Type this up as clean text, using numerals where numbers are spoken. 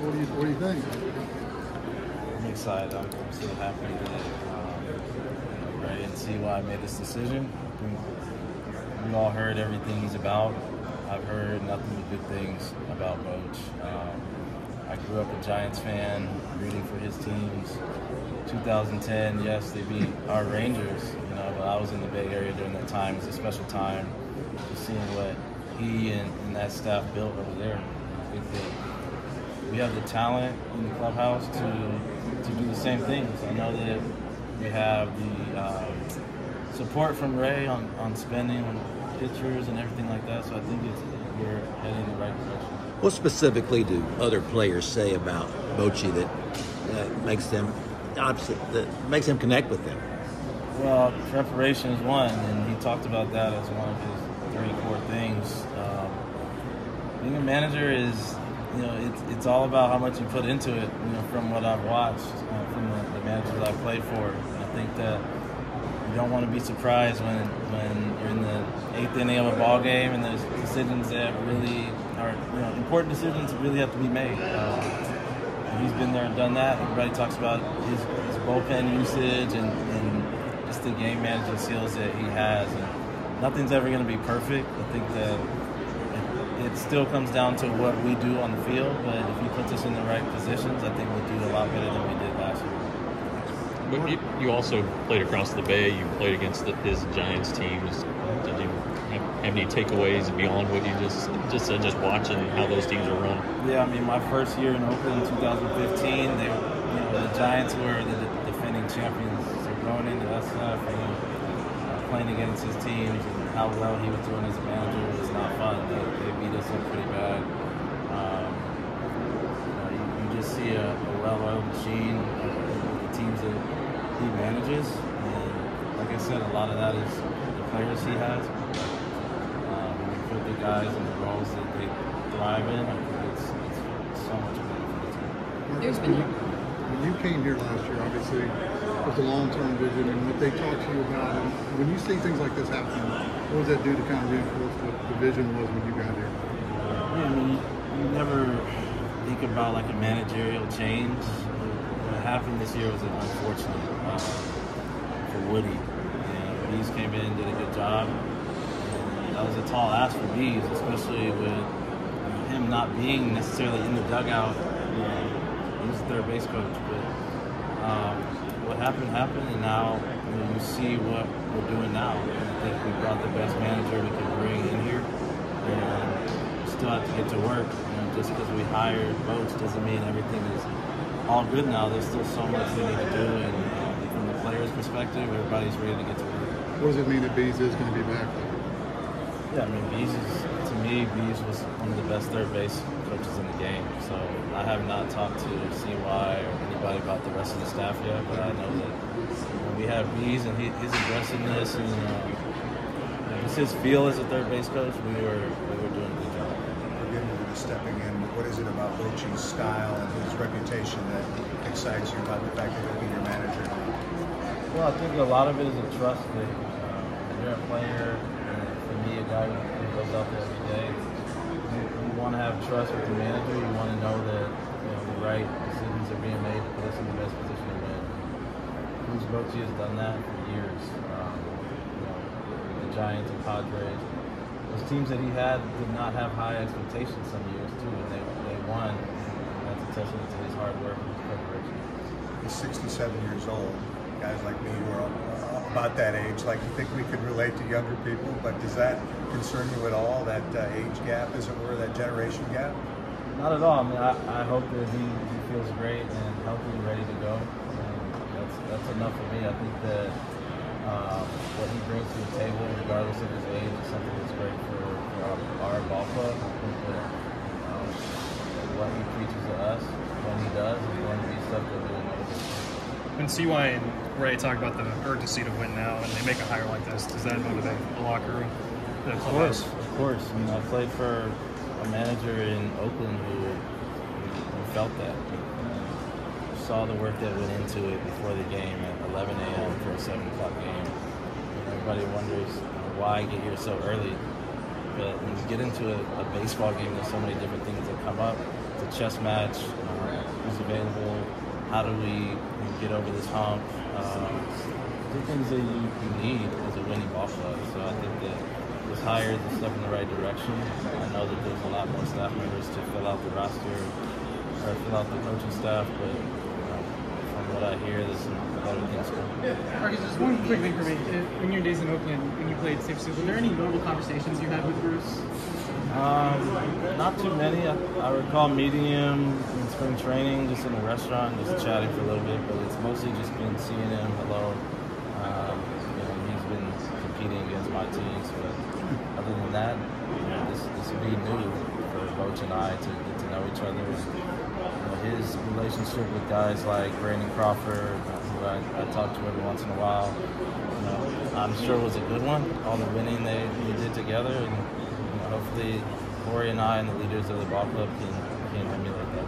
What do you think? I'm excited. I'm so happy that ready and see why I made this decision. We all heard everything he's about. I've heard nothing but good things about Bochy. I grew up a Giants fan, rooting for his teams. 2010, yes, they beat our Rangers, but I was in the Bay Area during that time. It was a special time, just seeing what he and that staff built over there. I think that we have the talent in the clubhouse to do the same things. I know that we have the support from Ray on spending on pitchers and everything like that, so I think we're heading in the right direction. What specifically do other players say about Bochy that makes them opposite, that makes him connect with them? Well, preparation is one, and he talked about that as one of his 3 core things. Being a manager is, it's all about how much you put into it. From what I've watched from the managers I played for, I think that you don't want to be surprised when you're in the 8th inning of a ball game and there's decisions that really are, important decisions that really have to be made. He's been there and done that. Everybody talks about his bullpen usage and just the game management skills that he has. And nothing's ever going to be perfect. I think that it still comes down to what we do on the field, but if he puts us in the right positions, I think we'll do a lot better than we did last year. But you also played across the Bay. You played against his Giants teams. Did you have any takeaways beyond what you just said, just watching how those teams are run? Yeah, my first year in Oakland in 2015, the Giants were the defending champions. So going into SF and playing against his teams and how well he was doing as a manager was not fun. They beat us up pretty bad. You just see a well-oiled machine with the teams that he manages, and like I said, a lot of that is the players he has. When you put the guys in the roles that they thrive in, I think it's so much better for the team. When you came here last year, obviously, with the long-term vision and what they talked to you about, and when you see things like this happening, what does that do to kind of reinforce what the vision was when you got here? You never think about like a managerial change. What happened this year was unfortunate for Woody. Bees came in and did a good job. And that was a tall ask for Bees, especially with him not being necessarily in the dugout. He was the third base coach, but what happened, and now you see what we're doing now. And I think we brought the best manager we could bring in here, and we still have to get to work. Just because we hired Bochy doesn't mean everything is all good now. There's still so much we need to do, and from the players' perspective, everybody's ready to get to work. What does it mean that Bees is going to be back? Yeah, Bees was one of the best third base coaches in the game. So I have not talked to CY or anybody about the rest of the staff yet, but I know that when we have Bees and his aggressiveness and just his feel as a third base coach, we were doing a good job. Forgive me for stepping in, but what is it about Bochy's style and his reputation that excites you about the fact that he'll be your manager now? Well, I think a lot of it is a trust thing. You're a player, and for me, a guy who goes out there every day, you want to have trust with the manager. You want to know that the right decisions are being made to put us in the best position to win. Coach Bochy has done that for years. The Giants and Padres, those teams that he had did not have high expectations some years too, and they won. That's a testament to his hard work and his preparation. He's 67 years old. Guys like me who are about that age, like you think we could relate to younger people, but does that concern you at all, that age gap, as it were, that generation gap? Not at all. I hope that he feels great and healthy and ready to go. That's enough for me. I think that what he brings to the table, regardless of his age, is something that's great for our ball club. I think that what he preaches to us when he does is going to be stuff that really motivates. When CY and Ray talk about the urgency to win now and they make a hire like this, does that motivate the locker room? Of course. I played for a manager in Oakland who felt that. Saw the work that went into it before the game at 11 a.m. for a 7 o'clock game. Everybody wonders why get here so early. But when you get into a baseball game, there's so many different things that come up. a chess match. Who's available? How do we get over this hump? The things that you need as a winning ball club. So I think that this hire is a step in the right direction. I know that there's a lot more staff members to fill out the roster or fill out the coaching staff, but from what I hear, there's some better things coming. Marcus, just one quick thing for me. In your days in Oakland, when you played San Francisco, were there any notable conversations you had with Bruce? Not too many. I recall meeting him in spring training, just in a restaurant, just chatting for a little bit, but it's mostly just been seeing him, hello. He's been competing against my teams, but other than that, this will be new for Bochy and I to get to know each other. His relationship with guys like Brandon Crawford, who I talk to every once in a while, I'm sure was a good one. All the winning they did together, and hopefully Corey and I and the leaders of the ball club can emulate that.